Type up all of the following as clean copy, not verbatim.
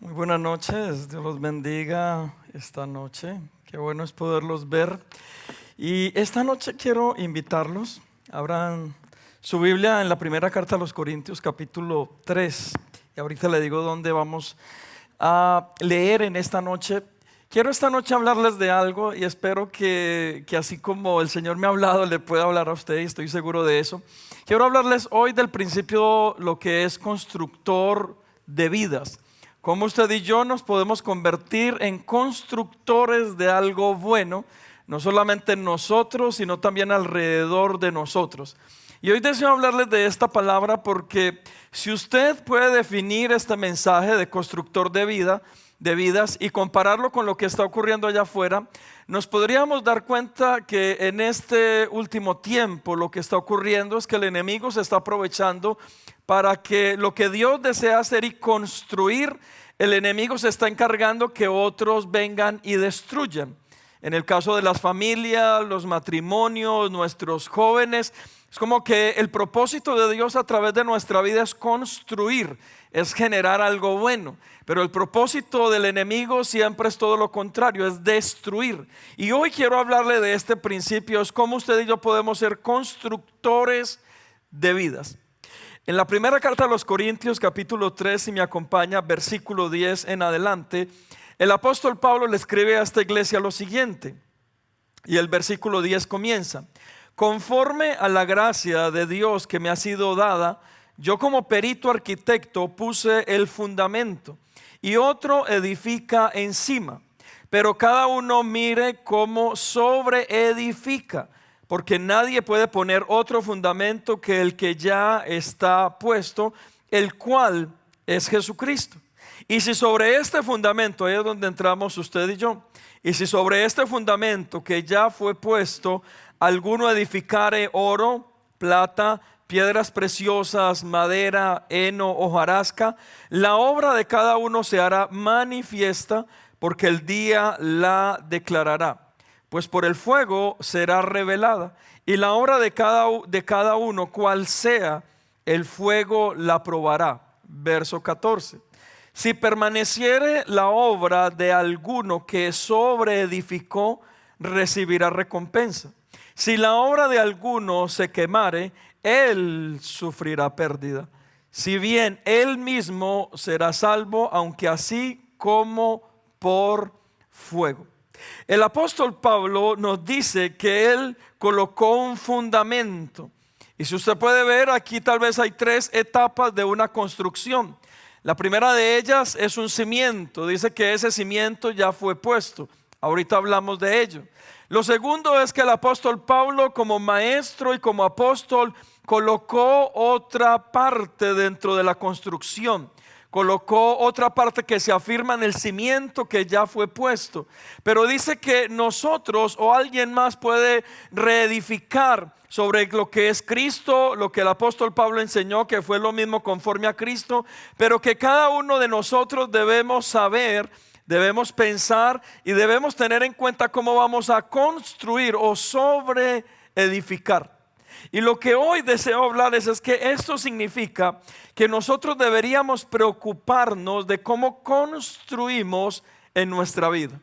Muy buenas noches, Dios los bendiga esta noche. Qué bueno es poderlos ver. Y esta noche quiero invitarlos. Abran su Biblia en la primera carta a los Corintios, capítulo 3. Y ahorita le digo dónde vamos a leer en esta noche. Quiero esta noche hablarles de algo y espero que así como el Señor me ha hablado, le pueda hablar a usted, y estoy seguro de eso. Quiero hablarles hoy del principio, lo que es constructor de vidas. Cómo usted y yo nos podemos convertir en constructores de algo bueno, no solamente nosotros, sino también alrededor de nosotros. Y hoy deseo hablarles de esta palabra porque si usted puede definir este mensaje de constructor de vidas y compararlo con lo que está ocurriendo allá afuera, nos podríamos dar cuenta que en este último tiempo lo que está ocurriendo es que el enemigo se está aprovechando para que lo que Dios desea hacer y construir, el enemigo se está encargando que otros vengan y destruyan. En el caso de las familias, los matrimonios, nuestros jóvenes, es como que el propósito de Dios a través de nuestra vida es construir, es generar algo bueno. Pero el propósito del enemigo siempre es todo lo contrario, es destruir. Y hoy quiero hablarle de este principio, es cómo usted y yo podemos ser constructores de vidas. En la primera carta a los Corintios, capítulo 3, si me acompaña, versículo 10 en adelante, el apóstol Pablo le escribe a esta iglesia lo siguiente, y el versículo 10 comienza: conforme a la gracia de Dios que me ha sido dada, yo como perito arquitecto puse el fundamento, y otro edifica encima, pero cada uno mire cómo sobreedifica, porque nadie puede poner otro fundamento que el que ya está puesto, el cual es Jesucristo. Y si sobre este fundamento, ahí es donde entramos usted y yo, y si sobre este fundamento que ya fue puesto, alguno edificare oro, plata, piedras preciosas, madera, heno, hojarasca, la obra de cada uno se hará manifiesta, porque el día la declarará. Pues por el fuego será revelada, y la obra de cada uno, cual sea, el fuego la probará. Verso 14. Si permaneciere la obra de alguno que sobreedificó, recibirá recompensa. Si la obra de alguno se quemare, él sufrirá pérdida. Si bien él mismo será salvo, aunque así como por fuego. El apóstol Pablo nos dice que él colocó un fundamento. Y si usted puede ver, aquí tal vez hay tres etapas de una construcción. La primera de ellas es un cimiento. Dice que ese cimiento ya fue puesto. Ahorita hablamos de ello. Lo segundo es que el apóstol Pablo, como maestro y como apóstol, colocó otra parte dentro de la construcción. Colocó otra parte que se afirma en el cimiento que ya fue puesto. Pero dice que nosotros o alguien más puede reedificar sobre lo que es Cristo, lo que el apóstol Pablo enseñó, que fue lo mismo conforme a Cristo, pero que cada uno de nosotros debemos saber, debemos pensar y debemos tener en cuenta cómo vamos a construir o sobreedificar. Y lo que hoy deseo hablarles es que esto significa que nosotros deberíamos preocuparnos de cómo construimos en nuestra vida.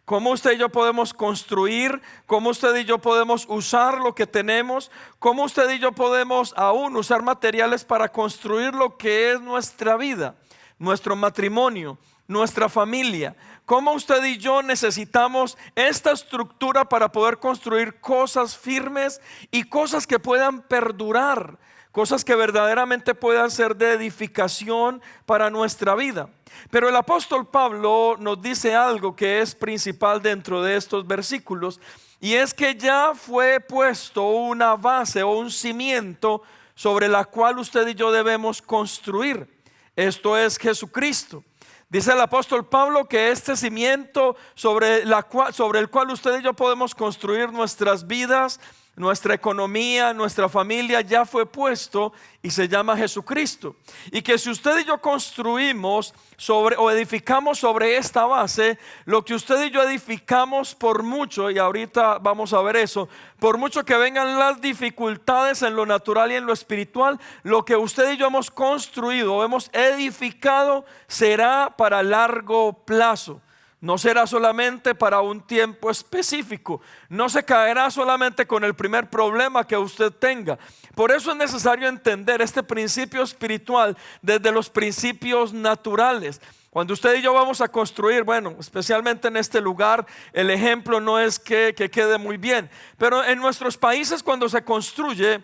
Cómo usted y yo podemos construir, cómo usted y yo podemos usar lo que tenemos, cómo usted y yo podemos aún usar materiales para construir lo que es nuestra vida, nuestro matrimonio, nuestra familia. Cómo usted y yo necesitamos esta estructura para poder construir cosas firmes y cosas que puedan perdurar, cosas que verdaderamente puedan ser de edificación para nuestra vida. Pero el apóstol Pablo nos dice algo que es principal dentro de estos versículos, y es que ya fue puesto una base o un cimiento sobre la cual usted y yo debemos construir. Esto es Jesucristo. Dice el apóstol Pablo que este cimiento sobre el cual usted y yo podemos construir nuestras vidas, nuestra economía, nuestra familia ya fue puesto y se llama Jesucristo. Y que si usted y yo construimos sobre o edificamos sobre esta base, lo que usted y yo edificamos por mucho, y ahorita vamos a ver eso, por mucho que vengan las dificultades en lo natural y en lo espiritual, lo que usted y yo hemos construido o hemos edificado será para largo plazo. No será solamente para un tiempo específico. No se caerá solamente con el primer problema que usted tenga. Por eso es necesario entender este principio espiritual desde los principios naturales. Cuando usted y yo vamos a construir, bueno, especialmente en este lugar, el ejemplo no es que quede muy bien. Pero en nuestros países cuando se construye,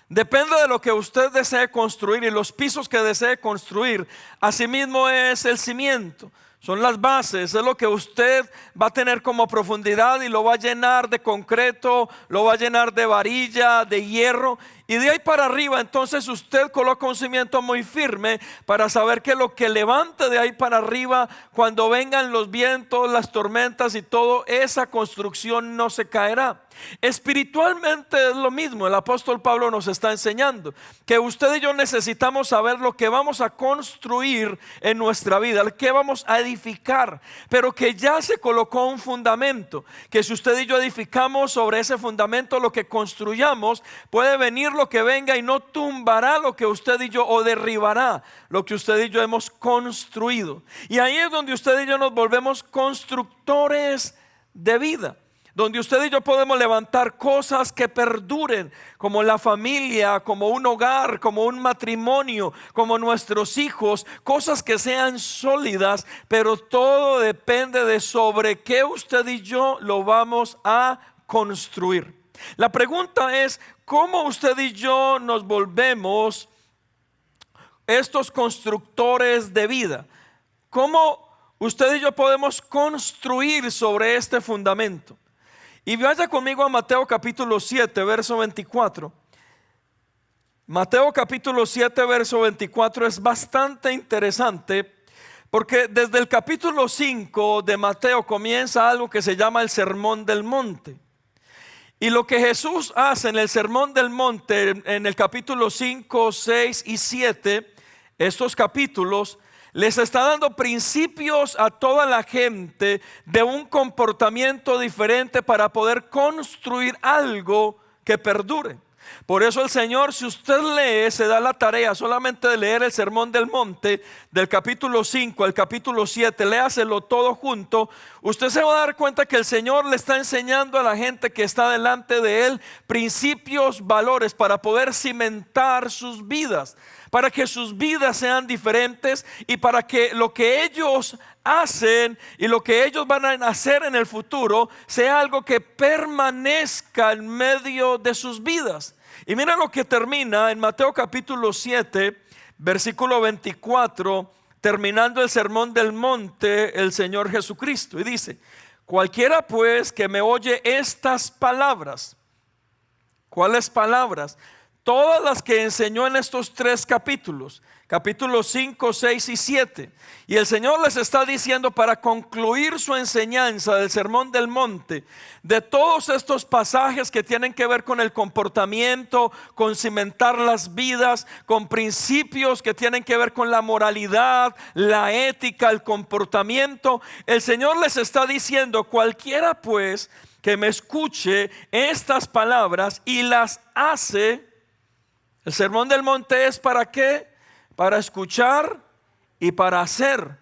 depende de lo que usted desee construir y los pisos que desee construir. Asimismo es el cimiento. Son las bases, es lo que usted va a tener como profundidad y lo va a llenar de concreto, lo va a llenar de varilla, de hierro. Y de ahí para arriba entonces usted coloca un cimiento muy firme para saber que lo que levante de ahí para arriba, cuando vengan los vientos, las tormentas y todo, esa construcción no se caerá. Espiritualmente es lo mismo. El apóstol Pablo nos está enseñando que usted y yo necesitamos saber lo que vamos a construir en nuestra vida, el que vamos a edificar, pero que ya se colocó un fundamento, que si usted y yo edificamos sobre ese fundamento, lo que construyamos puede venir lo que venga y no tumbará lo que usted y yo, o derribará lo que usted y yo hemos construido. Y ahí es donde usted y yo nos volvemos constructores de vida, donde usted y yo podemos levantar cosas que perduren, como la familia, como un hogar, como un matrimonio, como nuestros hijos, cosas que sean sólidas, pero todo depende de sobre qué usted y yo lo vamos a construir. La pregunta es, ¿cómo usted y yo nos volvemos estos constructores de vida? ¿Cómo usted y yo podemos construir sobre este fundamento? Y vaya conmigo a Mateo capítulo 7, verso 24. Mateo capítulo 7, verso 24 es bastante interesante, porque desde el capítulo 5 de Mateo comienza algo que se llama el Sermón del Monte. Y lo que Jesús hace en el Sermón del Monte, en el capítulo 5, 6 y 7, estos capítulos, les está dando principios a toda la gente de un comportamiento diferente para poder construir algo que perdure. Por eso el Señor, si usted lee, se da la tarea solamente de leer el Sermón del Monte del capítulo 5 al capítulo 7, léaselo todo junto. Usted se va a dar cuenta que el Señor le está enseñando a la gente que está delante de Él principios, valores para poder cimentar sus vidas, para que sus vidas sean diferentes y para que lo que ellos hacen y lo que ellos van a hacer en el futuro sea algo que permanezca en medio de sus vidas. Y mira lo que termina en Mateo capítulo 7, versículo 24, terminando el Sermón del Monte, el Señor Jesucristo. Y dice: cualquiera pues que me oye estas palabras. ¿Cuáles palabras? Todas las que enseñó en estos tres capítulos, capítulos 5, 6 y 7. Y el Señor les está diciendo, para concluir su enseñanza del Sermón del Monte, de todos estos pasajes que tienen que ver con el comportamiento, con cimentar las vidas, con principios que tienen que ver con la moralidad, la ética, el comportamiento. El Señor les está diciendo: cualquiera pues que me escuche estas palabras y las hace. El Sermón del Monte es ¿para qué? Para escuchar y para hacer.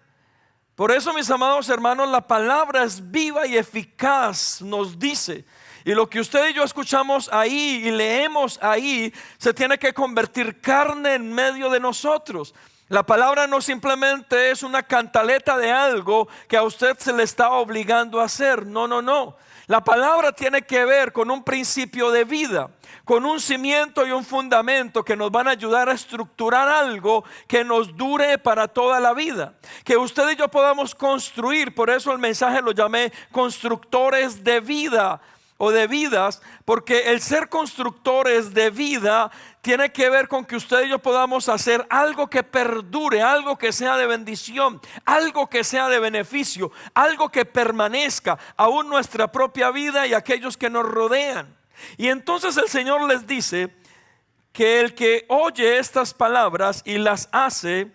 Por eso, mis amados hermanos, la palabra es viva y eficaz, nos dice. Y lo que usted y yo escuchamos ahí y leemos ahí se tiene que convertir carne en medio de nosotros. La palabra no simplemente es una cantaleta de algo que a usted se le está obligando a hacer. No, no, no. La palabra tiene que ver con un principio de vida, con un cimiento y un fundamento que nos van a ayudar a estructurar algo que nos dure para toda la vida, que usted y yo podamos construir. Por eso el mensaje lo llamé constructores de vida o de vidas, porque el ser constructores de vida tiene que ver con que usted y yo podamos hacer algo que perdure, algo que sea de bendición, algo que sea de beneficio, algo que permanezca aún nuestra propia vida y aquellos que nos rodean. Y entonces el Señor les dice que el que oye estas palabras y las hace,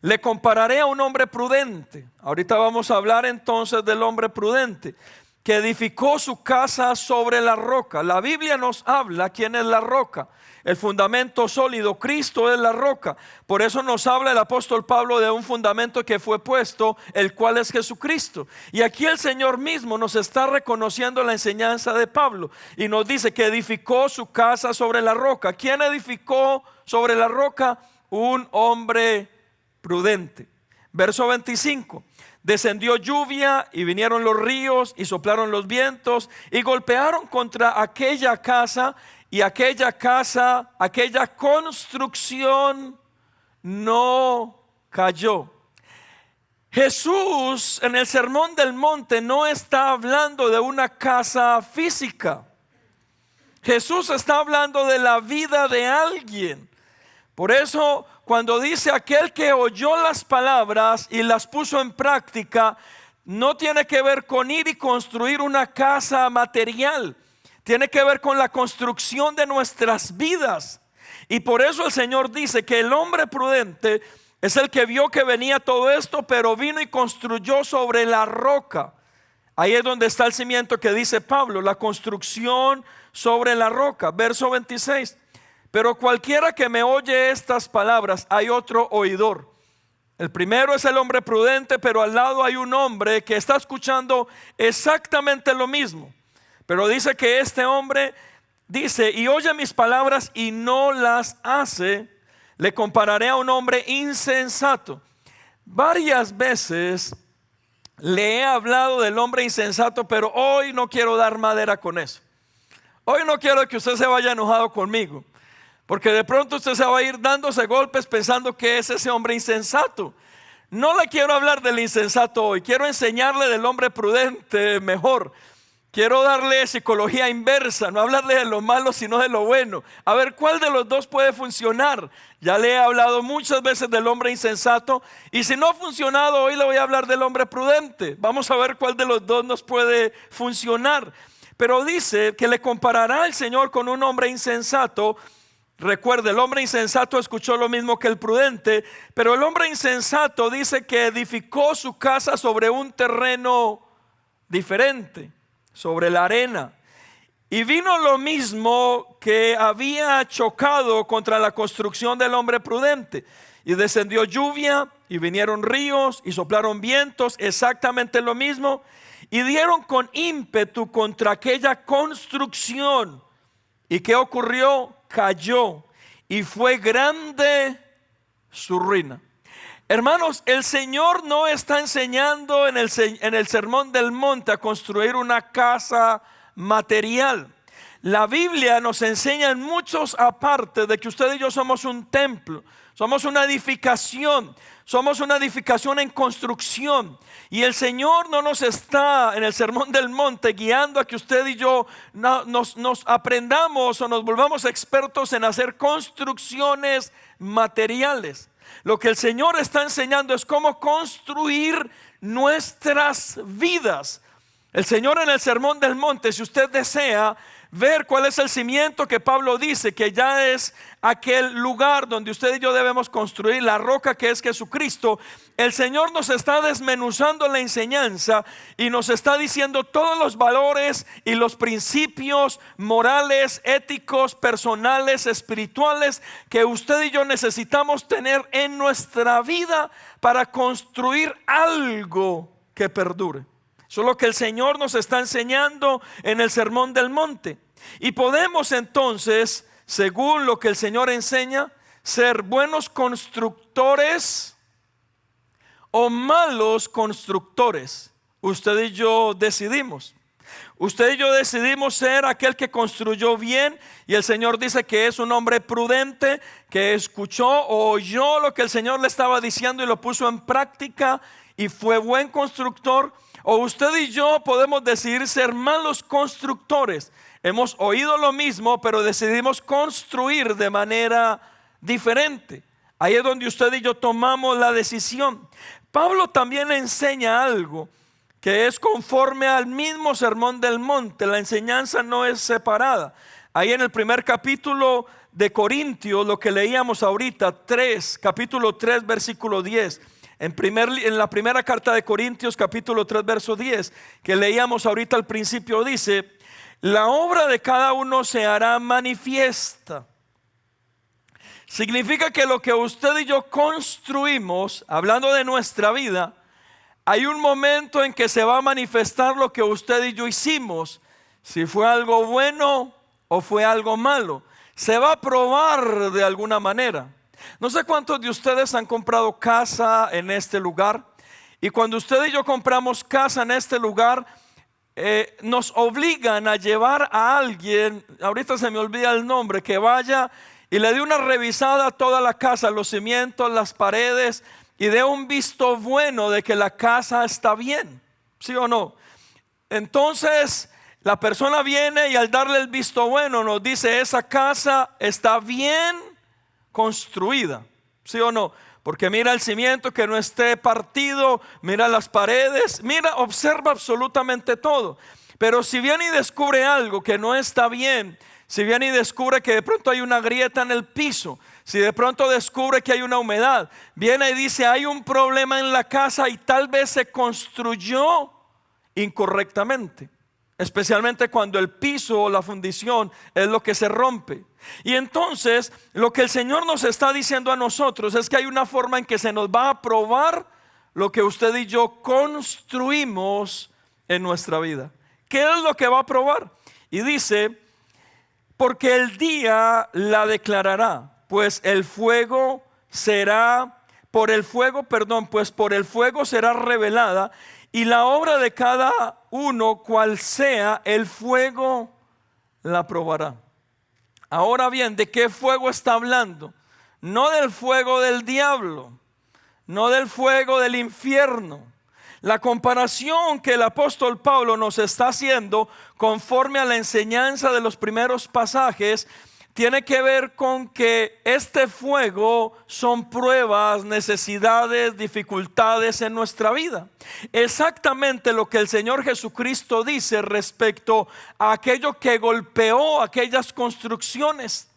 le compararé a un hombre prudente. Ahorita vamos a hablar entonces del hombre prudente, que edificó su casa sobre la roca. La Biblia nos habla quién es la roca, el fundamento sólido. Cristo es la roca. Por eso nos habla el apóstol Pablo de un fundamento que fue puesto, el cual es Jesucristo. Y aquí el Señor mismo nos está reconociendo la enseñanza de Pablo y nos dice que edificó su casa sobre la roca. ¿Quién edificó sobre la roca? Un hombre prudente. Verso 25. Descendió lluvia y vinieron los ríos y soplaron los vientos y golpearon contra aquella casa, y aquella construcción no cayó. Jesús en el Sermón del Monte no está hablando de una casa física. Jesús está hablando de la vida de alguien. Por eso cuando dice aquel que oyó las palabras y las puso en práctica, no tiene que ver con ir y construir una casa material. Tiene que ver con la construcción de nuestras vidas. Y por eso el Señor dice que el hombre prudente es el que vio que venía todo esto, pero vino y construyó sobre la roca. Ahí es donde está el cimiento que dice Pablo, la construcción sobre la roca. Verso 26. Pero cualquiera que me oye estas palabras, hay otro oidor. El primero es el hombre prudente, pero al lado hay un hombre que está escuchando exactamente lo mismo. Pero dice que este hombre dice, y oye mis palabras y no las hace, le compararé a un hombre insensato. Varias veces le he hablado del hombre insensato, pero hoy no quiero dar madera con eso. Hoy no quiero que usted se vaya enojado conmigo, porque de pronto usted se va a ir dándose golpes pensando que es ese hombre insensato. No le quiero hablar del insensato hoy, quiero enseñarle del hombre prudente mejor. Quiero darle psicología inversa, no hablarle de lo malo sino de lo bueno. A ver cuál de los dos puede funcionar. Ya le he hablado muchas veces del hombre insensato, y si no ha funcionado, hoy le voy a hablar del hombre prudente. Vamos a ver cuál de los dos nos puede funcionar. Pero dice que le comparará el Señor con un hombre insensato. Recuerde, el hombre insensato escuchó lo mismo que el prudente, pero el hombre insensato dice que edificó su casa sobre un terreno diferente, sobre la arena. Y vino lo mismo que había chocado contra la construcción del hombre prudente. Y descendió lluvia y vinieron ríos y soplaron vientos, exactamente lo mismo. Y dieron con ímpetu contra aquella construcción. ¿Y qué ocurrió? Cayó, y fue grande su ruina. Hermanos, el Señor no está enseñando en el Sermón del Monte a construir una casa material. La Biblia nos enseña en muchos apartes de que usted y yo somos un templo, somos una edificación. Somos una edificación en construcción. Y el Señor no nos está en el Sermón del Monte guiando a que usted y yo nos aprendamos o nos volvamos expertos en hacer construcciones materiales. Lo que el Señor está enseñando es cómo construir nuestras vidas. El Señor en el Sermón del Monte, si usted desea ver cuál es el cimiento que Pablo dice que ya es aquel lugar donde usted y yo debemos construir, la roca que es Jesucristo, el Señor nos está desmenuzando la enseñanza y nos está diciendo todos los valores y los principios morales, éticos, personales, espirituales que usted y yo necesitamos tener en nuestra vida para construir algo que perdure. Eso es lo que el Señor nos está enseñando en el Sermón del Monte. Y podemos entonces, según lo que el Señor enseña, ser buenos constructores o malos constructores. Usted y yo decidimos. Usted y yo decidimos ser aquel que construyó bien, y el Señor dice que es un hombre prudente, que escuchó o oyó lo que el Señor le estaba diciendo y lo puso en práctica y fue buen constructor. O usted y yo podemos decidir ser malos constructores. Hemos oído lo mismo, pero decidimos construir de manera diferente. Ahí es donde usted y yo tomamos la decisión. Pablo también enseña algo que es conforme al mismo sermón del monte. La enseñanza no es separada. Ahí en el primer capítulo de Corintios, lo que leíamos ahorita, capítulo 3, versículo 10. En la primera carta de Corintios, capítulo 3, verso 10, que leíamos ahorita al principio, dice: la obra de cada uno se hará manifiesta. Significa que lo que usted y yo construimos, hablando de nuestra vida, hay un momento en que se va a manifestar lo que usted y yo hicimos. Si fue algo bueno o fue algo malo, se va a probar de alguna manera. No sé cuántos de ustedes han comprado casa en este lugar. Y cuando usted y yo compramos casa en este lugar, nos obligan a llevar a alguien, ahorita se me olvida el nombre, que vaya y le dé una revisada a toda la casa, los cimientos, las paredes, y dé un visto bueno de que la casa está bien, ¿sí o no? Entonces la persona viene y al darle el visto bueno nos dice: esa casa está bien construida, ¿sí o no? Porque mira el cimiento, que no esté partido, mira las paredes, mira, observa absolutamente todo. Pero si viene y descubre algo que no está bien, si viene y descubre que de pronto hay una grieta en el piso, si de pronto descubre que hay una humedad, viene y dice: hay un problema en la casa y tal vez se construyó incorrectamente. Especialmente cuando el piso o la fundición es lo que se rompe. Y entonces lo que el Señor nos está diciendo a nosotros es que hay una forma en que se nos va a probar lo que usted y yo construimos en nuestra vida. ¿Qué es lo que va a probar? Y dice: porque el día la declarará, pues por el fuego será revelada, y la obra de cada uno, cual sea, el fuego la probará. Ahora bien, ¿de qué fuego está hablando? No del fuego del diablo, no del fuego del infierno. La comparación que el apóstol Pablo nos está haciendo, conforme a la enseñanza de los primeros pasajes, tiene que ver con que este fuego son pruebas, necesidades, dificultades en nuestra vida. Exactamente lo que el Señor Jesucristo dice respecto a aquello que golpeó aquellas construcciones.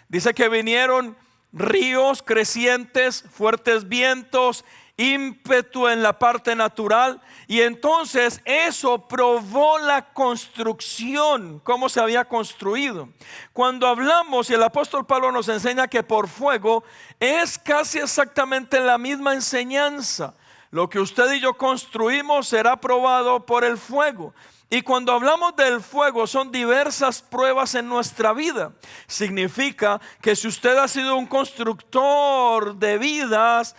Dice que vinieron ríos crecientes, fuertes vientos, ímpetu en la parte natural, y entonces eso probó la construcción, cómo se había construido. Cuando hablamos, y el apóstol Pablo nos enseña que por fuego, es casi exactamente la misma enseñanza. Lo que usted y yo construimos será probado por el fuego. Y cuando hablamos del fuego, son diversas pruebas en nuestra vida. Significa que si usted ha sido un constructor de vidas,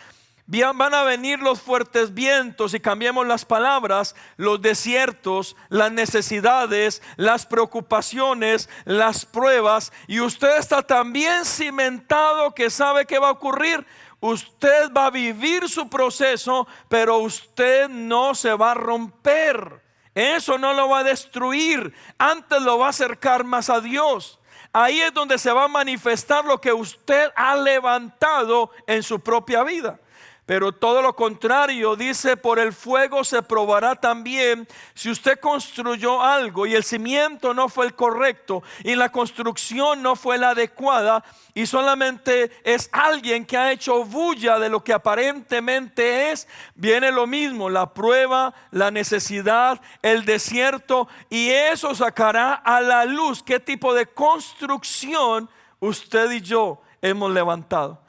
van a venir los fuertes vientos, y cambiemos las palabras, los desiertos, las necesidades, las preocupaciones, las pruebas, y usted está tan bien cimentado que sabe qué va a ocurrir. Usted va a vivir su proceso, pero usted no se va a romper. Eso no lo va a destruir, antes lo va a acercar más a Dios. Ahí es donde se va a manifestar lo que usted ha levantado en su propia vida. Pero todo lo contrario, dice: por el fuego se probará también. Si usted construyó algo y el cimiento no fue el correcto, y la construcción no fue la adecuada, y solamente es alguien que ha hecho bulla de lo que aparentemente es, viene lo mismo: la prueba, la necesidad, el desierto, y eso sacará a la luz qué tipo de construcción usted y yo hemos levantado.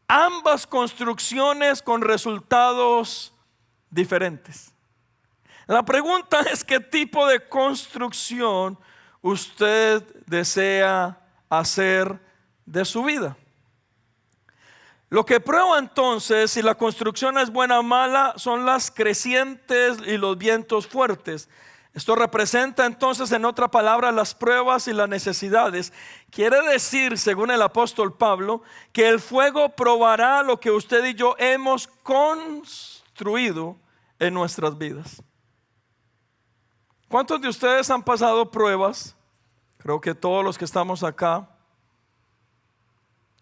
Ambas construcciones con resultados diferentes. La pregunta es: ¿qué tipo de construcción usted desea hacer de su vida? Lo que prueba entonces si la construcción es buena o mala son las crecientes y los vientos fuertes. Esto representa entonces, en otra palabra, las pruebas y las necesidades. Quiere decir, según el apóstol Pablo, que el fuego probará lo que usted y yo hemos construido en nuestras vidas. ¿Cuántos de ustedes han pasado pruebas? Creo que todos los que estamos acá.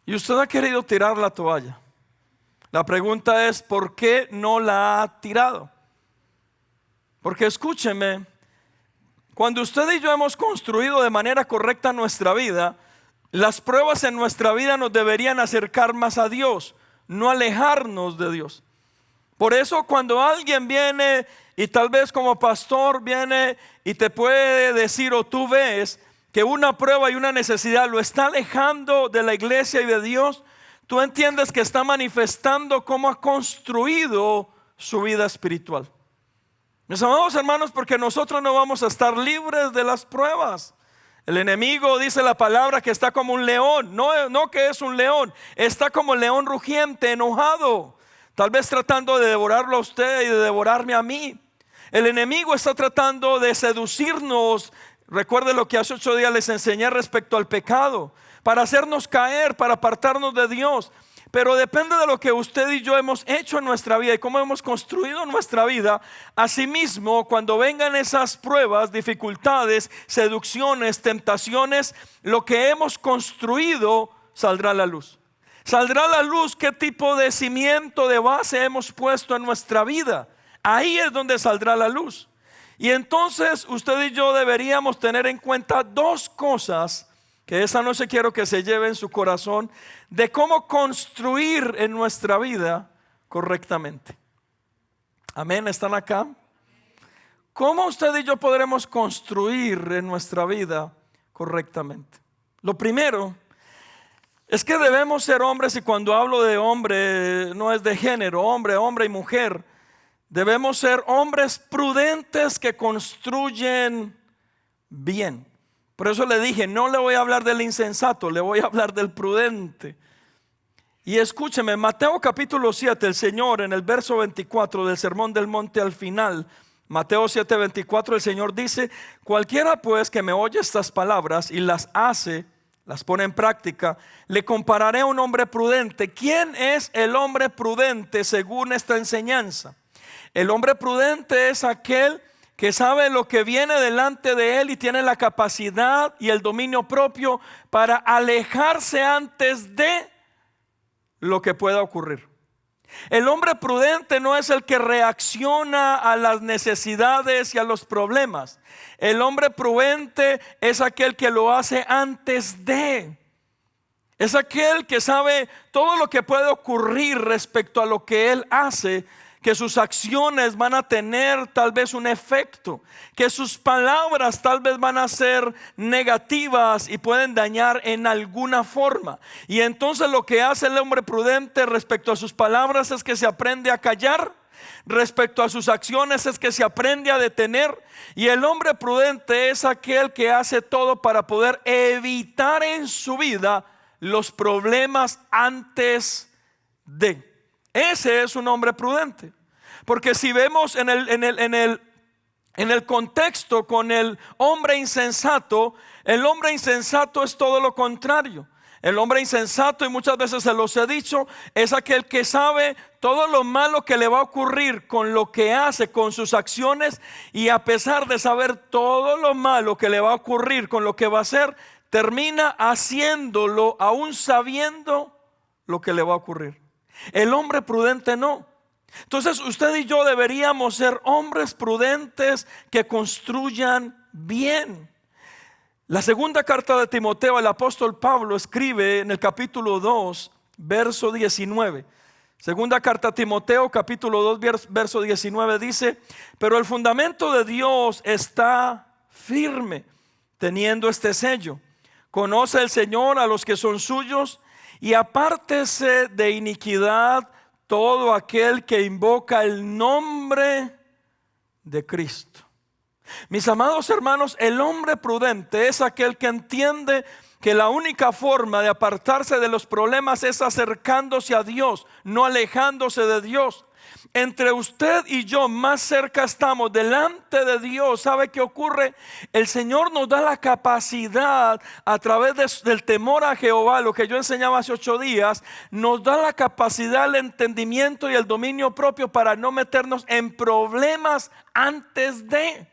Y usted ha querido tirar la toalla. La pregunta es: ¿por qué no la ha tirado? Porque escúcheme, cuando usted y yo hemos construido de manera correcta nuestra vida, las pruebas en nuestra vida nos deberían acercar más a Dios, no alejarnos de Dios. Por eso cuando alguien viene y tal vez como pastor viene y te puede decir o tú ves que una prueba y una necesidad lo está alejando de la iglesia y de Dios, tú entiendes que está manifestando cómo ha construido su vida espiritual. Mis amados hermanos, porque nosotros no vamos a estar libres de las pruebas. El enemigo, dice la palabra, que está como un león. No que es un león, está como el león rugiente, enojado, tal vez tratando de devorarlo a usted y de devorarme a mí. El enemigo está tratando de seducirnos. Recuerde lo que hace 8 días les enseñé respecto al pecado, para hacernos caer, para apartarnos de Dios. Pero depende de lo que usted y yo hemos hecho en nuestra vida y cómo hemos construido nuestra vida. Asimismo, cuando vengan esas pruebas, dificultades, seducciones, tentaciones, lo que hemos construido saldrá a la luz. Saldrá a la luz qué tipo de cimiento, de base hemos puesto en nuestra vida. Ahí es donde saldrá la luz. Y entonces usted y yo deberíamos tener en cuenta 2 cosas que esa noche quiero que se lleve en su corazón, de cómo construir en nuestra vida correctamente. Amén, ¿están acá? ¿Cómo usted y yo podremos construir en nuestra vida correctamente? Lo primero es que debemos ser hombres, y cuando hablo de hombre no es de género, hombre y mujer. Debemos ser hombres prudentes que construyen bien. Por eso le dije, no le voy a hablar del insensato, le voy a hablar del prudente. Y escúcheme, Mateo capítulo 7, el Señor en el verso 24 del Sermón del Monte al final, Mateo 7, 24, el Señor dice: cualquiera pues que me oye estas palabras y las hace, las pone en práctica, le compararé a un hombre prudente. ¿Quién es el hombre prudente según esta enseñanza? El hombre prudente es aquel que sabe lo que viene delante de él y tiene la capacidad y el dominio propio para alejarse antes de lo que pueda ocurrir. El hombre prudente no es el que reacciona a las necesidades y a los problemas. El hombre prudente es aquel que lo hace antes de. Es aquel que sabe todo lo que puede ocurrir respecto a lo que él hace, que sus acciones van a tener tal vez un efecto, que sus palabras tal vez van a ser negativas y pueden dañar en alguna forma. Y entonces lo que hace el hombre prudente respecto a sus palabras es que se aprende a callar, respecto a sus acciones es que se aprende a detener. Y el hombre prudente es aquel que hace todo para poder evitar en su vida los problemas antes de. Ese es un hombre prudente. Porque si vemos en el contexto con el hombre insensato es todo lo contrario. El hombre insensato, y muchas veces se los he dicho, es aquel que sabe todo lo malo que le va a ocurrir con lo que hace, con sus acciones, y a pesar de saber todo lo malo que le va a ocurrir con lo que va a hacer, termina haciéndolo aún sabiendo lo que le va a ocurrir. El hombre prudente no. Entonces usted y yo deberíamos ser hombres prudentes que construyan bien. La segunda carta de Timoteo, el apóstol Pablo escribe en el capítulo 2, verso 19. Segunda carta a Timoteo, capítulo 2, verso 19 dice: pero el fundamento de Dios está firme, teniendo este sello: conoce el Señor a los que son suyos, y apártese de iniquidad todo aquel que invoca el nombre de Cristo. Mis amados hermanos, el hombre prudente es aquel que entiende que la única forma de apartarse de los problemas es acercándose a Dios, no alejándose de Dios. Entre usted y yo más cerca estamos delante de Dios. ¿Sabe qué ocurre? El Señor nos da la capacidad, a través del temor a Jehová, lo que yo enseñaba hace 8 días, nos da la capacidad, el entendimiento y el dominio propio para no meternos en problemas antes de.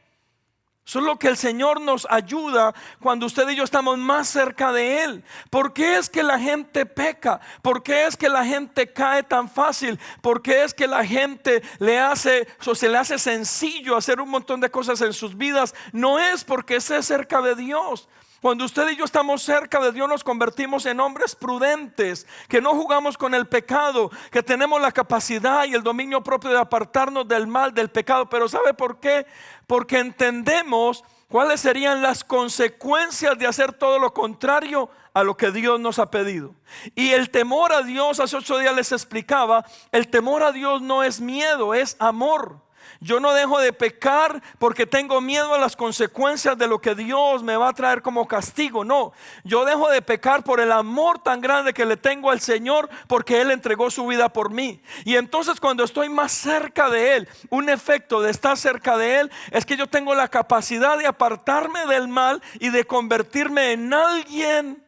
Eso es lo que el Señor nos ayuda cuando usted y yo estamos más cerca de Él. ¿Por qué es que la gente peca? ¿Por qué es que la gente cae tan fácil? ¿Por qué es que la gente se le hace sencillo hacer un montón de cosas en sus vidas? No es porque esté cerca de Dios. Cuando usted y yo estamos cerca de Dios, nos convertimos en hombres prudentes, que no jugamos con el pecado, que tenemos la capacidad y el dominio propio de apartarnos del mal, del pecado. Pero ¿sabe por qué? Porque entendemos cuáles serían las consecuencias de hacer todo lo contrario a lo que Dios nos ha pedido. Y el temor a Dios, hace 8 días les explicaba, el temor a Dios no es miedo, es amor. Yo no dejo de pecar porque tengo miedo a las consecuencias de lo que Dios me va a traer como castigo. No, yo dejo de pecar por el amor tan grande que le tengo al Señor, porque Él entregó su vida por mí. Y entonces cuando estoy más cerca de Él, un efecto de estar cerca de Él es que yo tengo la capacidad de apartarme del mal y de convertirme en alguien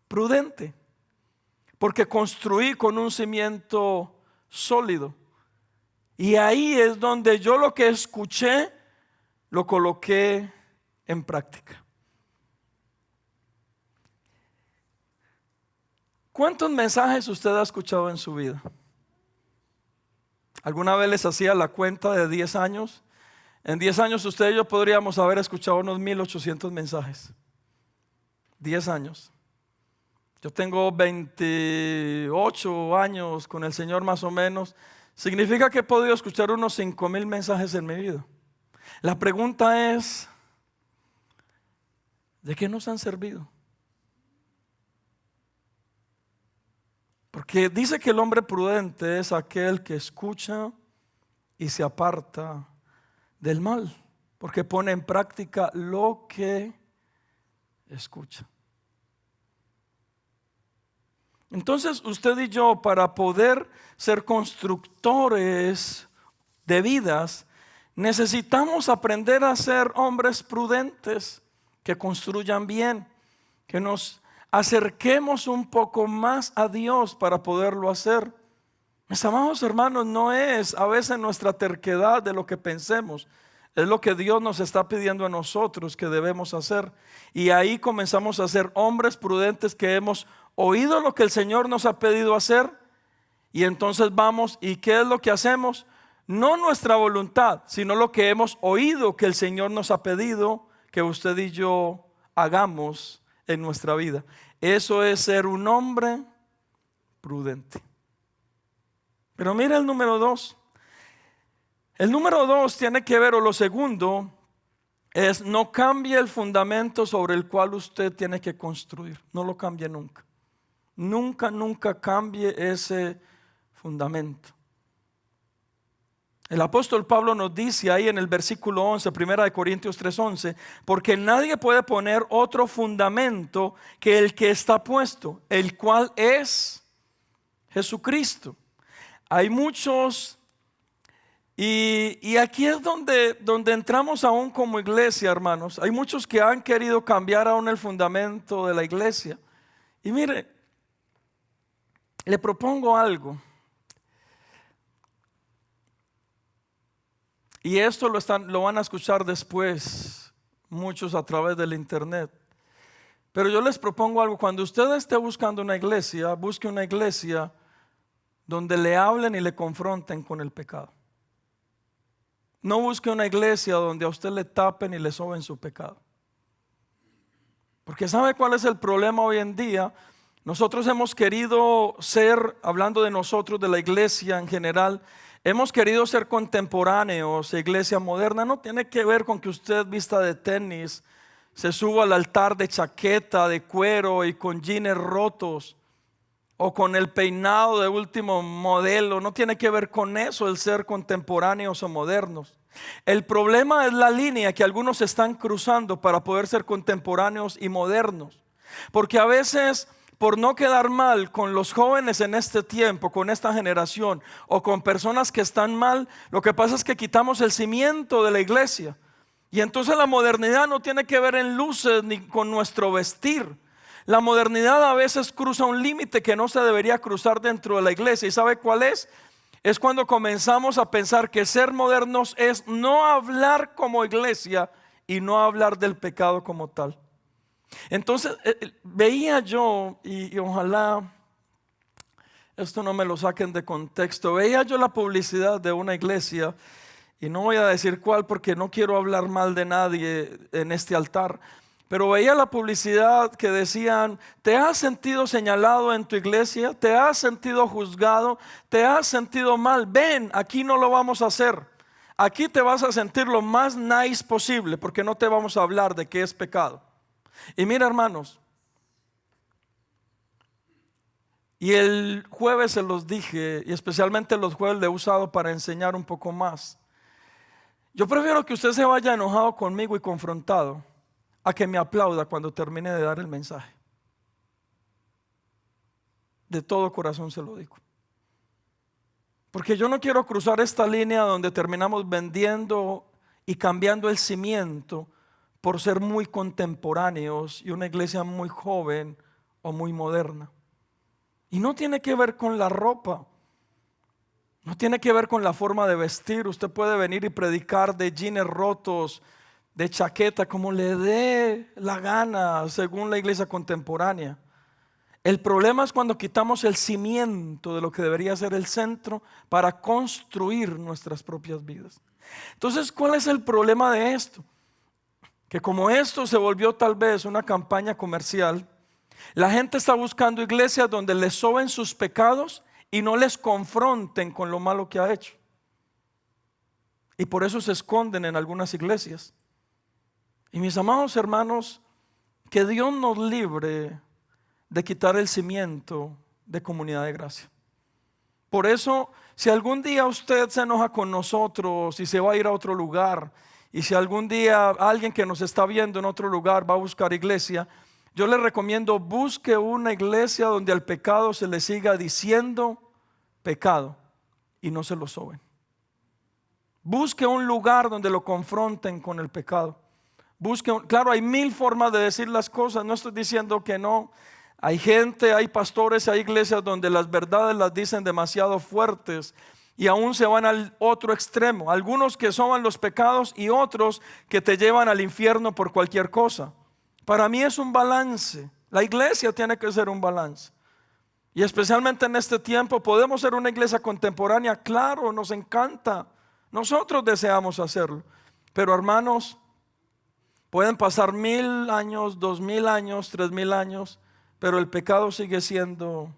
prudente, porque construí con un cimiento sólido. Y ahí es donde yo lo que escuché lo coloqué en práctica. ¿Cuántos mensajes usted ha escuchado en su vida? ¿Alguna vez les hacía la cuenta de 10 años? En 10 años usted y yo podríamos haber escuchado unos 1800 mensajes. 10 años. Yo tengo 28 años con el Señor más o menos. Significa que he podido escuchar unos 5000 mensajes en mi vida. La pregunta es, ¿de qué nos han servido? Porque dice que el hombre prudente es aquel que escucha y se aparta del mal, porque pone en práctica lo que escucha. Entonces usted y yo, para poder ser constructores de vidas, necesitamos aprender a ser hombres prudentes que construyan bien, que nos acerquemos un poco más a Dios para poderlo hacer. Mis amados hermanos, no es a veces nuestra terquedad de lo que pensemos, es lo que Dios nos está pidiendo a nosotros que debemos hacer. Y ahí comenzamos a ser hombres prudentes que hemos oído lo que el Señor nos ha pedido hacer. Y entonces vamos, ¿y qué es lo que hacemos? No nuestra voluntad, sino lo que hemos oído que el Señor nos ha pedido que usted y yo hagamos en nuestra vida. Eso es ser un hombre prudente. Pero mira el número 2. El número 2 tiene que ver, o lo segundo, es no cambie el fundamento sobre el cual usted tiene que construir. No lo cambie nunca. Nunca cambie ese fundamento. El apóstol Pablo nos dice ahí en el versículo 11, 1 Corintios 3:11, porque nadie puede poner otro fundamento que el que está puesto, el cual es Jesucristo. Hay muchos, y aquí es donde entramos aún como iglesia, hermanos. Hay muchos que han querido cambiar aún el fundamento de la iglesia. Y mire, le propongo algo. Y esto lo van a escuchar después, muchos a través del internet. Pero yo les propongo algo. Cuando usted esté buscando una iglesia, busque una iglesia donde le hablen y le confronten con el pecado. No busque una iglesia donde a usted le tapen y le soben su pecado. Porque ¿sabe cuál es el problema hoy en día? Nosotros hemos querido ser, hablando de nosotros, de la iglesia en general, hemos querido ser contemporáneos, iglesia moderna. No tiene que ver con que usted vista de tenis, se suba al altar de chaqueta, de cuero y con jeans rotos, o con el peinado de último modelo. No tiene que ver con eso el ser contemporáneos o modernos. El problema es la línea que algunos están cruzando para poder ser contemporáneos y modernos. Porque a veces, por no quedar mal con los jóvenes en este tiempo, con esta generación, o con personas que están mal, lo que pasa es que quitamos el cimiento de la iglesia. Y entonces la modernidad no tiene que ver en luces ni con nuestro vestir. La modernidad a veces cruza un límite que no se debería cruzar dentro de la iglesia. ¿Y sabe cuál es? Es cuando comenzamos a pensar que ser modernos es no hablar como iglesia y no hablar del pecado como tal. Entonces veía yo, y ojalá esto no me lo saquen de contexto, veía yo la publicidad de una iglesia, y no voy a decir cuál porque no quiero hablar mal de nadie en este altar, pero veía la publicidad que decían: ¿te has sentido señalado en tu iglesia? ¿Te has sentido juzgado? ¿Te has sentido mal? Ven, aquí no lo vamos a hacer. Aquí te vas a sentir lo más nice posible, porque no te vamos a hablar de qué es pecado. Y mira, hermanos, y el jueves se los dije, y especialmente los jueves le he usado para enseñar un poco más. Yo prefiero que usted se vaya enojado conmigo y confrontado a que me aplauda cuando termine de dar el mensaje. De todo corazón se lo digo. Porque yo no quiero cruzar esta línea donde terminamos vendiendo y cambiando el cimiento por ser muy contemporáneos y una iglesia muy joven o muy moderna. Y no tiene que ver con la ropa, no tiene que ver con la forma de vestir. Usted puede venir y predicar de jeans rotos, de chaqueta, como le dé la gana, según la iglesia contemporánea. El problema es cuando quitamos el cimiento de lo que debería ser el centro para construir nuestras propias vidas. Entonces, ¿cuál es el problema de esto? Que como esto se volvió tal vez una campaña comercial, la gente está buscando iglesias donde les soben sus pecados y no les confronten con lo malo que ha hecho. Y por eso se esconden en algunas iglesias. Y mis amados hermanos, que Dios nos libre de quitar el cimiento de Comunidad de Gracia. Por eso, si algún día usted se enoja con nosotros y se va a ir a otro lugar, y si algún día alguien que nos está viendo en otro lugar va a buscar iglesia, yo le recomiendo: busque una iglesia donde al pecado se le siga diciendo pecado y no se lo soben. Busque un lugar donde lo confronten con el pecado. Claro, hay mil formas de decir las cosas, no estoy diciendo que no. Hay gente, hay pastores, hay iglesias donde las verdades las dicen demasiado fuertes y aún se van al otro extremo. Algunos que soban los pecados y otros que te llevan al infierno por cualquier cosa. Para mí es un balance. La iglesia tiene que ser un balance. Y especialmente en este tiempo, podemos ser una iglesia contemporánea. Claro, nos encanta. Nosotros deseamos hacerlo. Pero hermanos, pueden pasar 1000 años, 2000 años, 3000 años, pero el pecado sigue siendo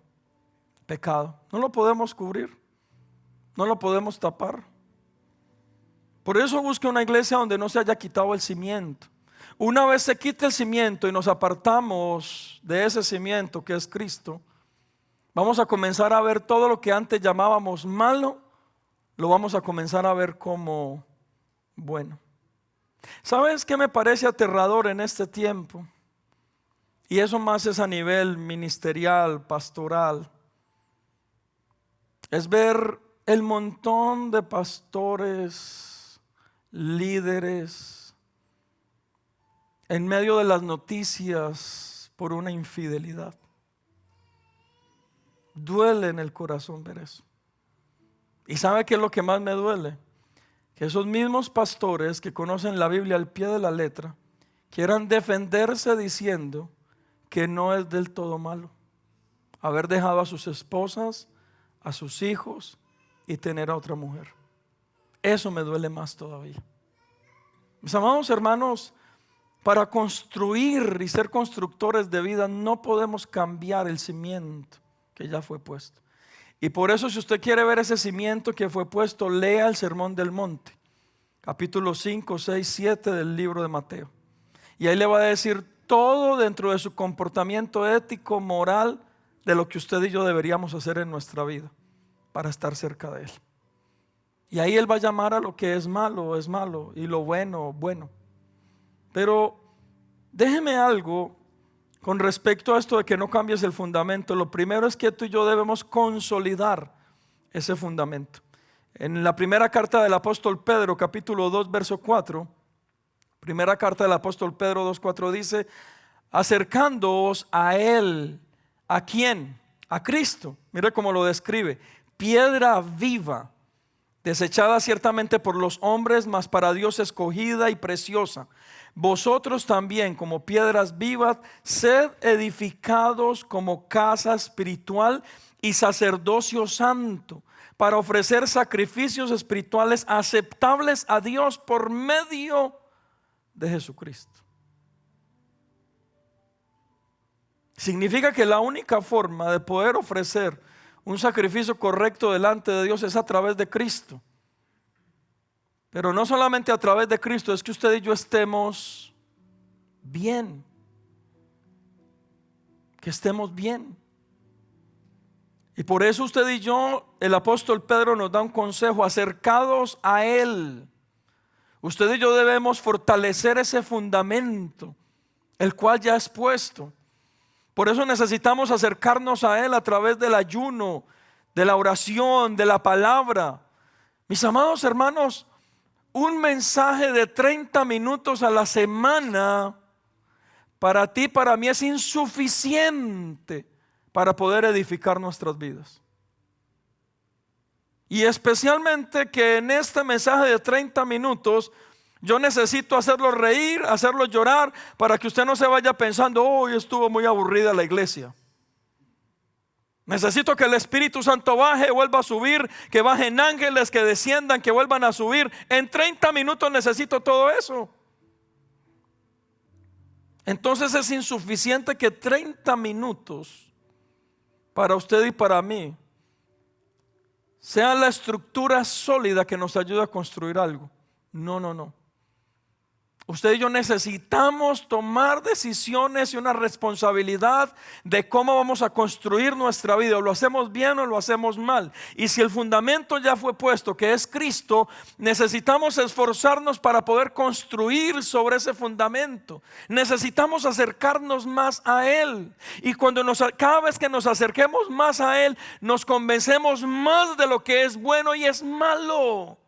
pecado. No lo podemos cubrir, no lo podemos tapar. Por eso busque una iglesia donde no se haya quitado el cimiento. Una vez se quite el cimiento y nos apartamos de ese cimiento que es Cristo, vamos a comenzar a ver todo lo que antes llamábamos malo, lo vamos a comenzar a ver como bueno. ¿Sabes qué me parece aterrador en este tiempo? Y eso más es a nivel ministerial, pastoral. Es ver el montón de pastores, líderes, en medio de las noticias por una infidelidad. Duele en el corazón ver eso. ¿Y sabe qué es lo que más me duele? Que esos mismos pastores que conocen la Biblia al pie de la letra quieran defenderse diciendo que no es del todo malo haber dejado a sus esposas, a sus hijos y tener a otra mujer. Eso me duele más todavía. Mis amados hermanos, para construir y ser constructores de vida no podemos cambiar el cimiento que ya fue puesto. Y por eso, si usted quiere ver ese cimiento que fue puesto, lea el Sermón del Monte, capítulo 5, 6, 7 del libro de Mateo. Y ahí le va a decir todo dentro de su comportamiento ético, moral, de lo que usted y yo deberíamos hacer en nuestra vida para estar cerca de Él. Y ahí Él va a llamar a lo que es malo y lo bueno, bueno. Pero déjeme algo con respecto a esto de que no cambies el fundamento. Lo primero es que tú y yo debemos consolidar ese fundamento. En la primera carta del apóstol Pedro, capítulo 2, verso 4, primera carta del apóstol Pedro 2, 4 dice: acercándoos a Él. ¿A quién? A Cristo. Mire cómo lo describe: piedra viva, desechada ciertamente por los hombres, mas para Dios escogida y preciosa. Vosotros también, como piedras vivas, sed edificados como casa espiritual y sacerdocio santo, para ofrecer sacrificios espirituales aceptables a Dios por medio de Jesucristo. Significa que la única forma de poder ofrecer un sacrificio correcto delante de Dios es a través de Cristo. Pero no solamente a través de Cristo, es que usted y yo estemos bien. Que estemos bien. Y por eso usted y yo, el apóstol Pedro nos da un consejo: acercados a Él. Usted y yo debemos fortalecer ese fundamento, el cual ya es puesto. Por eso necesitamos acercarnos a Él a través del ayuno, de la oración, de la palabra. Mis amados hermanos, un mensaje de 30 minutos a la semana para ti, para mí, es insuficiente para poder edificar nuestras vidas. Y especialmente que en este mensaje de 30 minutos yo necesito hacerlo reír, hacerlo llorar, para que usted no se vaya pensando: hoy estuvo muy aburrida la iglesia. Necesito que el Espíritu Santo baje, vuelva a subir, que bajen ángeles, que desciendan, que vuelvan a subir. En 30 minutos necesito todo eso. Entonces es insuficiente que 30 minutos para usted y para mí sea la estructura sólida que nos ayude a construir algo. No. Usted y yo necesitamos tomar decisiones y una responsabilidad de cómo vamos a construir nuestra vida. O lo hacemos bien o lo hacemos mal. Y si el fundamento ya fue puesto, que es Cristo, necesitamos esforzarnos para poder construir sobre ese fundamento. Necesitamos acercarnos más a Él. Y cada vez que nos acerquemos más a Él, nos convencemos más de lo que es bueno y es malo.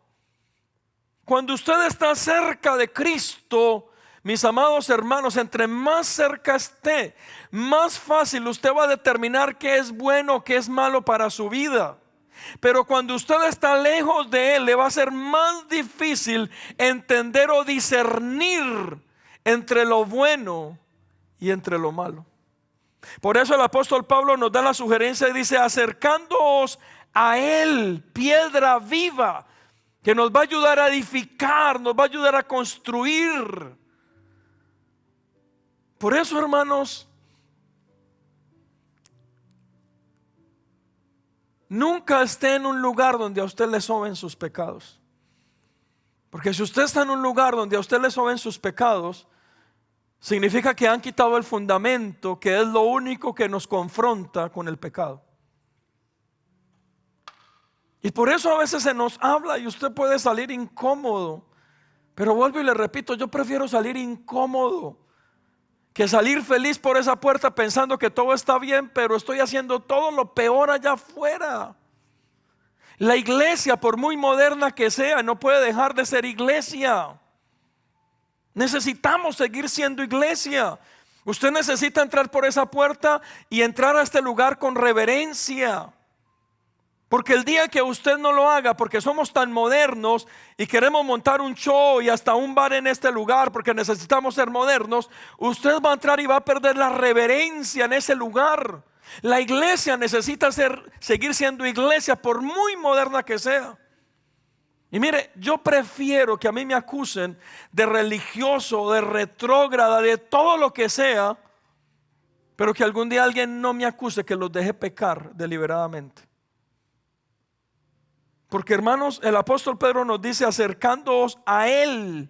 Cuando usted está cerca de Cristo, mis amados hermanos, entre más cerca esté, más fácil usted va a determinar qué es bueno o qué es malo para su vida. Pero cuando usted está lejos de Él, le va a ser más difícil entender o discernir entre lo bueno y entre lo malo. Por eso el apóstol Pablo nos da la sugerencia y dice: acercándoos a Él, piedra viva, que nos va a ayudar a edificar, nos va a ayudar a construir. Por eso, hermanos, nunca esté en un lugar donde a usted le soben sus pecados. Porque si usted está en un lugar donde a usted le soben sus pecados, significa que han quitado el fundamento, que es lo único que nos confronta con el pecado. Y por eso a veces se nos habla y usted puede salir incómodo. Pero vuelvo y le repito, yo prefiero salir incómodo que salir feliz por esa puerta pensando que todo está bien, pero estoy haciendo todo lo peor allá afuera. La iglesia, por muy moderna que sea, no puede dejar de ser iglesia. Necesitamos seguir siendo iglesia. Usted necesita entrar por esa puerta y entrar a este lugar con reverencia. Porque el día que usted no lo haga, porque somos tan modernos y queremos montar un show y hasta un bar en este lugar porque necesitamos ser modernos, usted va a entrar y va a perder la reverencia en ese lugar. La iglesia necesita seguir siendo iglesia, por muy moderna que sea. Y mire, yo prefiero que a mí me acusen de religioso, de retrógrada, de todo lo que sea, pero que algún día alguien no me acuse que los deje pecar deliberadamente. Porque, hermanos, el apóstol Pedro nos dice: acercándoos a Él,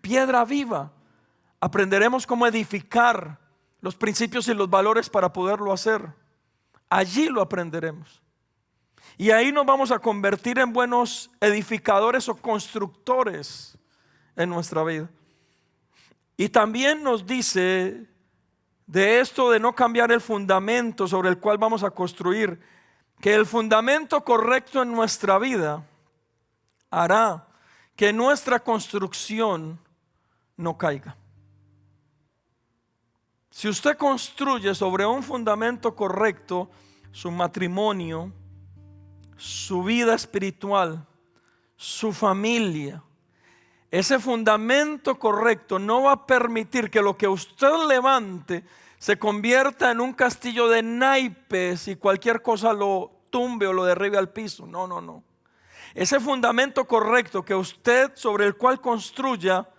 piedra viva, aprenderemos cómo edificar los principios y los valores para poderlo hacer. Allí lo aprenderemos. Y ahí nos vamos a convertir en buenos edificadores o constructores en nuestra vida. Y también nos dice de esto de no cambiar el fundamento sobre el cual vamos a construir, que el fundamento correcto en nuestra vida hará que nuestra construcción no caiga. Si usted construye sobre un fundamento correcto su matrimonio, su vida espiritual, su familia. Ese fundamento correcto no va a permitir que lo que usted levante se convierta en un castillo de naipes y cualquier cosa lo tumbe o lo derribe al piso. No, no, no. Ese fundamento correcto que usted, sobre el cual construya,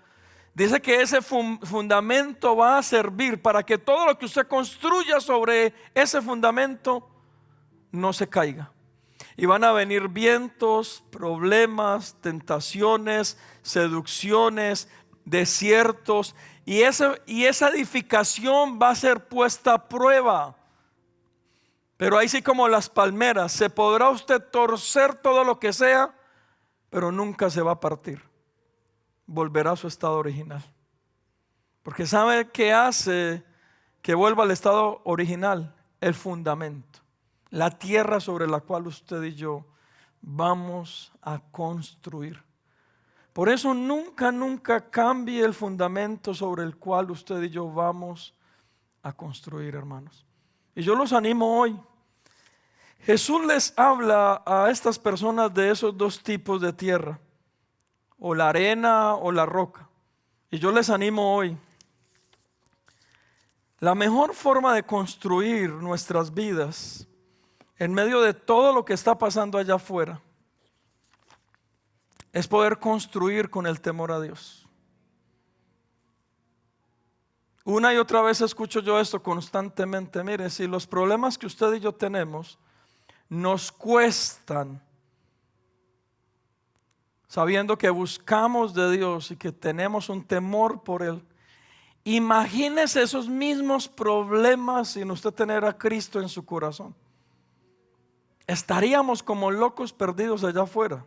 dice que ese fundamento va a servir para que todo lo que usted construya sobre ese fundamento no se caiga. Y van a venir vientos, problemas, tentaciones, seducciones, desiertos. Y esa edificación va a ser puesta a prueba. Pero ahí sí, como las palmeras, se podrá usted torcer todo lo que sea, pero nunca se va a partir. Volverá a su estado original. Porque ¿sabe qué hace que vuelva al estado original? El fundamento. La tierra sobre la cual usted y yo vamos a construir. Por eso nunca, nunca cambie el fundamento sobre el cual usted y yo vamos a construir, hermanos. Y yo los animo hoy. Jesús les habla a estas personas de esos dos tipos de tierra, o la arena o la roca. Y yo les animo hoy. La mejor forma de construir nuestras vidas en medio de todo lo que está pasando allá afuera es poder construir con el temor a Dios. Una y otra vez escucho yo esto constantemente. Mire, si los problemas que usted y yo tenemos nos cuestan, sabiendo que buscamos de Dios y que tenemos un temor por Él, imagínese esos mismos problemas sin usted tener a Cristo en su corazón. Estaríamos como locos perdidos allá afuera,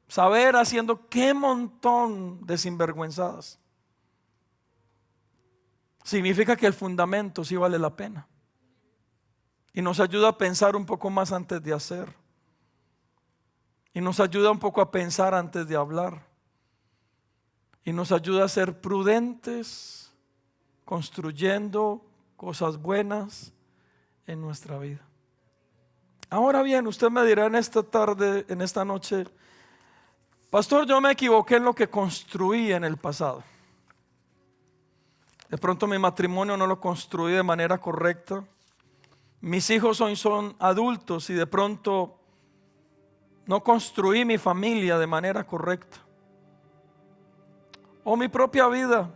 saber haciendo qué montón de sinvergüenzadas. Significa que el fundamento sí vale la pena y nos ayuda a pensar un poco más antes de hacer, y nos ayuda un poco a pensar antes de hablar, y nos ayuda a ser prudentes construyendo cosas buenas en nuestra vida. Ahora bien, usted me dirá en esta tarde, en esta noche: pastor, yo me equivoqué en lo que construí en el pasado. De pronto mi matrimonio no lo construí de manera correcta. Mis hijos hoy son adultos y de pronto no construí mi familia de manera correcta. O mi propia vida.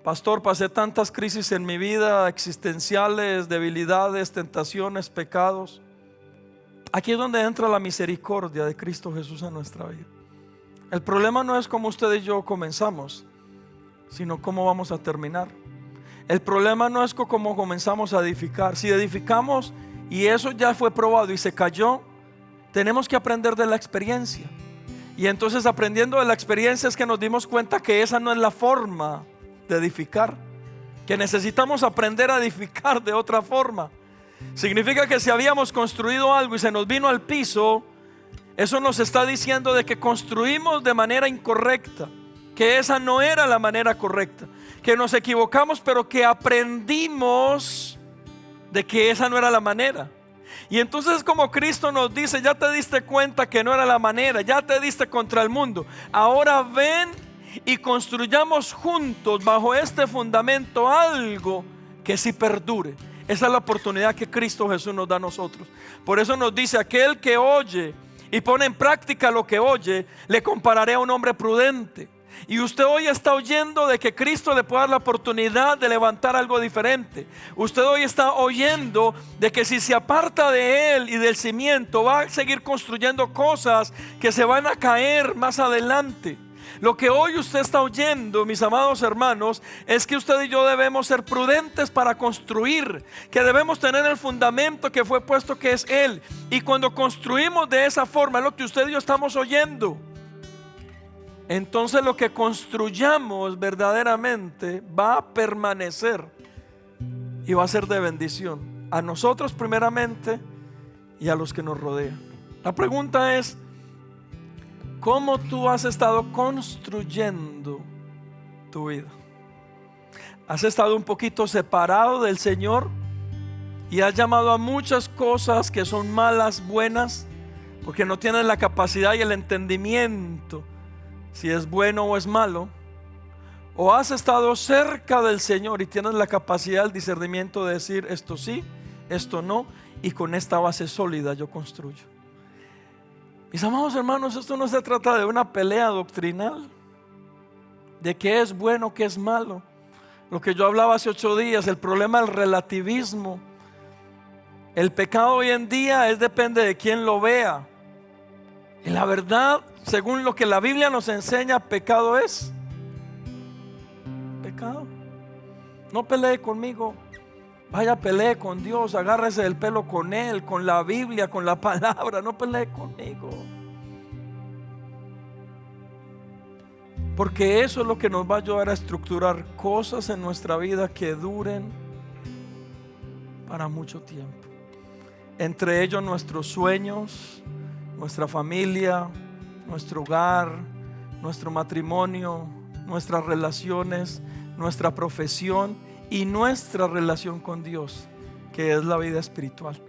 Pastor, pasé tantas crisis en mi vida, existenciales, debilidades, tentaciones, pecados. Aquí es donde entra la misericordia de Cristo Jesús en nuestra vida. El problema no es cómo usted y yo comenzamos, sino cómo vamos a terminar. El problema no es cómo comenzamos a edificar. Si edificamos y eso ya fue probado y se cayó, tenemos que aprender de la experiencia. Y entonces, aprendiendo de la experiencia, es que nos dimos cuenta que esa no es la forma de edificar, que necesitamos aprender a edificar de otra forma. Significa que si habíamos construido algo y se nos vino al piso, eso nos está diciendo de que construimos de manera incorrecta, que esa no era la manera correcta, que nos equivocamos, pero que aprendimos de que esa no era la manera. Y entonces, como Cristo nos dice: ya te diste cuenta que no era la manera, ya te diste contra el mundo, ahora ven y construyamos juntos bajo este fundamento algo que sí perdure. Esa es la oportunidad que Cristo Jesús nos da a nosotros. Por eso nos dice: aquel que oye y pone en práctica lo que oye, le compararé a un hombre prudente. Y usted hoy está oyendo de que Cristo le puede dar la oportunidad de levantar algo diferente. Usted hoy está oyendo de que si se aparta de Él y del cimiento, va a seguir construyendo cosas que se van a caer más adelante. Lo que hoy usted está oyendo, mis amados hermanos, es que usted y yo debemos ser prudentes para construir, que debemos tener el fundamento que fue puesto, que es Él. Y cuando construimos de esa forma, es lo que usted y yo estamos oyendo. Entonces lo que construyamos verdaderamente va a permanecer y va a ser de bendición a nosotros primeramente y a los que nos rodean. La pregunta es: ¿cómo tú has estado construyendo tu vida? ¿Has estado un poquito separado del Señor y has llamado a muchas cosas que son malas buenas? porque no tienes la capacidad y el entendimiento si es bueno o es malo, o has estado cerca del Señor y tienes la capacidad, el discernimiento de decir esto sí, esto no, y con esta base sólida yo construyo. Mis amados hermanos, esto no se trata de una pelea doctrinal, de qué es bueno, qué es malo. Lo que yo hablaba hace 8 días, el problema del relativismo. El pecado hoy en día depende de quién lo vea. Y la verdad, según lo que la Biblia nos enseña, pecado es pecado. No pelee conmigo, vaya, pelee con Dios, agárrese del pelo con Él, con la Biblia, con la palabra. No pelee conmigo, porque eso es lo que nos va a ayudar a estructurar cosas en nuestra vida que duren para mucho tiempo. Entre ellos nuestros sueños, nuestra familia, nuestro hogar, nuestro matrimonio, nuestras relaciones, nuestra profesión y nuestra relación con Dios, que es la vida espiritual.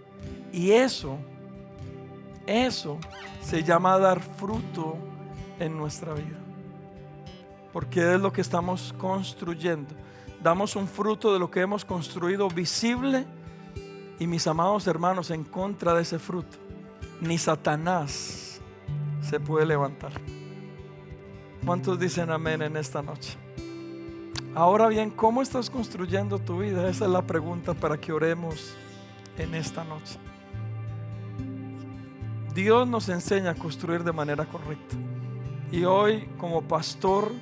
Y eso se llama dar fruto en nuestra vida, porque es lo que estamos construyendo. Damos un fruto de lo que hemos construido visible. Y mis amados hermanos, en contra de ese fruto ni Satanás se puede levantar. ¿Cuántos dicen amén en esta noche? Ahora bien, ¿cómo estás construyendo tu vida? Esa es la pregunta para que oremos en esta noche. Dios nos enseña a construir de manera correcta, y hoy, como pastor,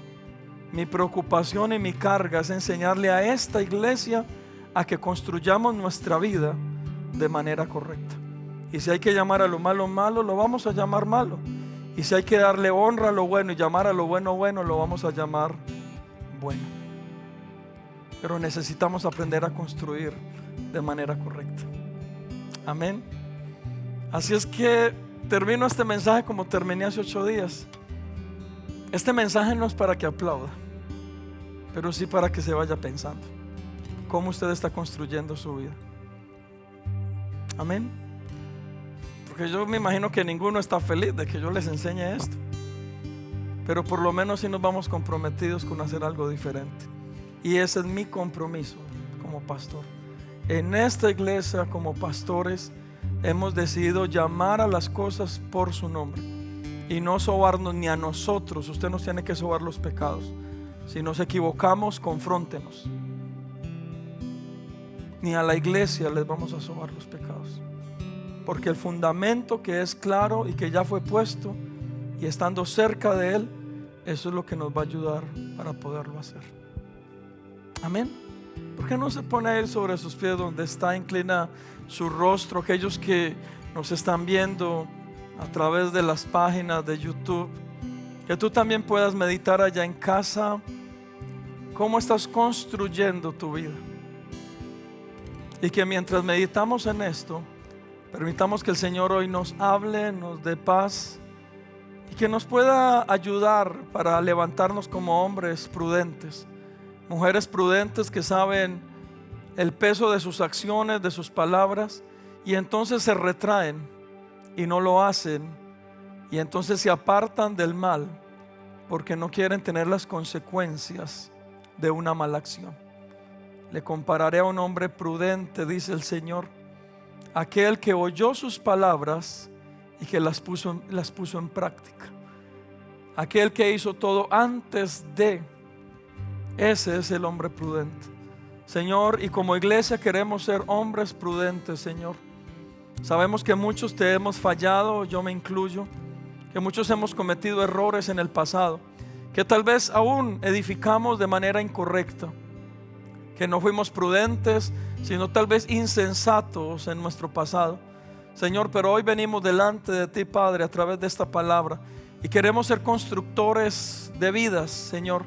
mi preocupación y mi carga es enseñarle a esta iglesia a que construyamos nuestra vida de manera correcta. Y si hay que llamar a lo malo malo, lo vamos a llamar malo. Y si hay que darle honra a lo bueno y llamar a lo bueno bueno, lo vamos a llamar bueno. Pero necesitamos aprender a construir de manera correcta. Amén. Así es que termino este mensaje como terminé hace 8 días. Este mensaje no es para que aplauda, pero sí para que se vaya pensando cómo usted está construyendo su vida. Amén. Porque yo me imagino que ninguno está feliz de que yo les enseñe esto, pero por lo menos sí nos vamos comprometidos con hacer algo diferente. Y ese es mi compromiso como pastor. En esta iglesia, como pastores, hemos decidido llamar a las cosas por su nombre y no sobarnos ni a nosotros. Usted nos tiene que sobar los pecados. Si nos equivocamos, confróntenos. Ni a la iglesia les vamos a sobar los pecados, porque el fundamento que es claro y que ya fue puesto, y estando cerca de él, eso es lo que nos va a ayudar para poderlo hacer. Amén. ¿Por qué no se pone a ir sobre sus pies donde está? Inclina su rostro. Aquellos que nos están viendo a través de las páginas de YouTube, que tú también puedas meditar allá en casa cómo estás construyendo tu vida, y que mientras meditamos en esto, permitamos que el Señor hoy nos hable, nos dé paz, y que nos pueda ayudar para levantarnos como hombres prudentes, mujeres prudentes que saben el peso de sus acciones, de sus palabras, y entonces se retraen y no lo hacen, y entonces se apartan del mal porque no quieren tener las consecuencias de una mala acción. Le compararé a un hombre prudente, dice el Señor, aquel que oyó sus palabras y que las puso en práctica. Aquel que hizo todo antes de, ese es el hombre prudente, Señor. Y como iglesia queremos ser hombres prudentes, Señor. Sabemos que muchos te hemos fallado, yo me incluyo, que muchos hemos cometido errores en el pasado, que tal vez aún edificamos de manera incorrecta, que no fuimos prudentes, sino tal vez insensatos en nuestro pasado, Señor. Pero hoy venimos delante de ti, Padre, a través de esta palabra, y queremos ser constructores de vidas, Señor.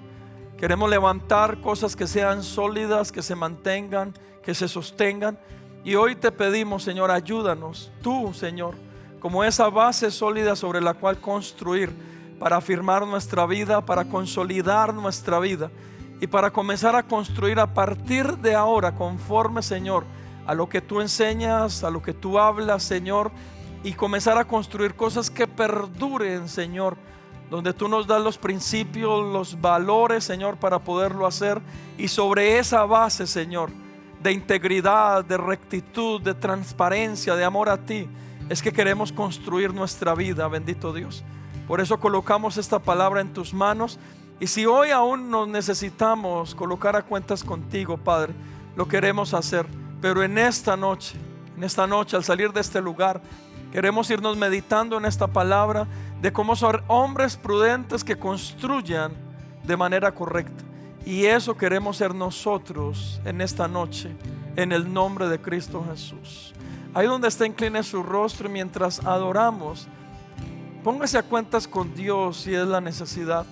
Queremos levantar cosas que sean sólidas, que se mantengan, que se sostengan. Y hoy te pedimos, Señor, ayúdanos tú, Señor, como esa base sólida sobre la cual construir, para afirmar nuestra vida, para consolidar nuestra vida, y para comenzar a construir a partir de ahora conforme, Señor, a lo que tú enseñas, a lo que tú hablas, Señor, y comenzar a construir cosas que perduren, Señor, donde tú nos das los principios, los valores, Señor, para poderlo hacer. Y sobre esa base, Señor, de integridad, de rectitud, de transparencia, de amor a ti, es que queremos construir nuestra vida, bendito Dios. Por eso colocamos esta palabra en tus manos. Y si hoy aún nos necesitamos colocar a cuentas contigo, Padre, lo queremos hacer. Pero en esta noche, al salir de este lugar, queremos irnos meditando en esta palabra de cómo ser hombres prudentes que construyan de manera correcta. Y eso queremos ser nosotros en esta noche, en el nombre de Cristo Jesús. Ahí donde está, incline su rostro y mientras adoramos, póngase a cuentas con Dios si es la necesidad.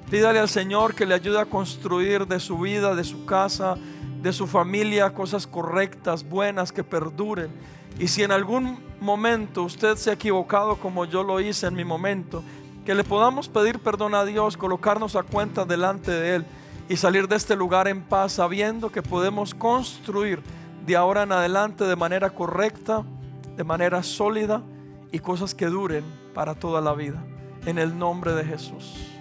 Pídale al Señor que le ayude a construir de su vida, de su casa, de su familia, cosas correctas, buenas, que perduren. Y si en algún momento usted se ha equivocado como yo lo hice en mi momento, que le podamos pedir perdón a Dios, colocarnos a cuenta delante de Él y salir de este lugar en paz, sabiendo que podemos construir de ahora en adelante de manera correcta, de manera sólida, y cosas que duren para toda la vida, en el nombre de Jesús.